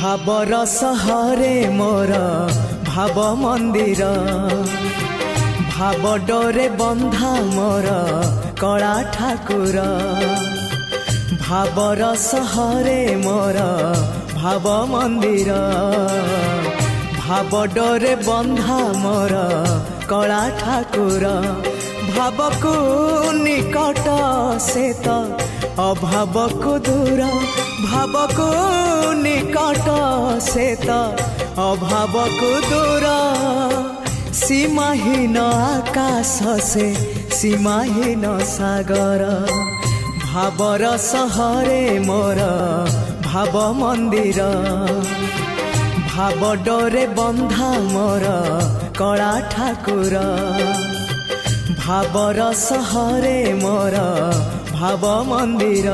भावर सहरे मोर भाव मंदिर भाव डोरे बंधा मोर कला ठाकुर भावर सहरे मोर भाव मंदिर भाव डोरे बंधा मोर कला ठाकुर भाव को निकट से तो अभाव को दूर भाव को निकट से तो अभाव को दूर सीमाहीन आकाश से सीमाहीन सागर भावर सहरे मोर भाव मंदिर भाव डोरे बंधा मोर कला ठाकुर भावर सहरे मोर भाव मंदिर।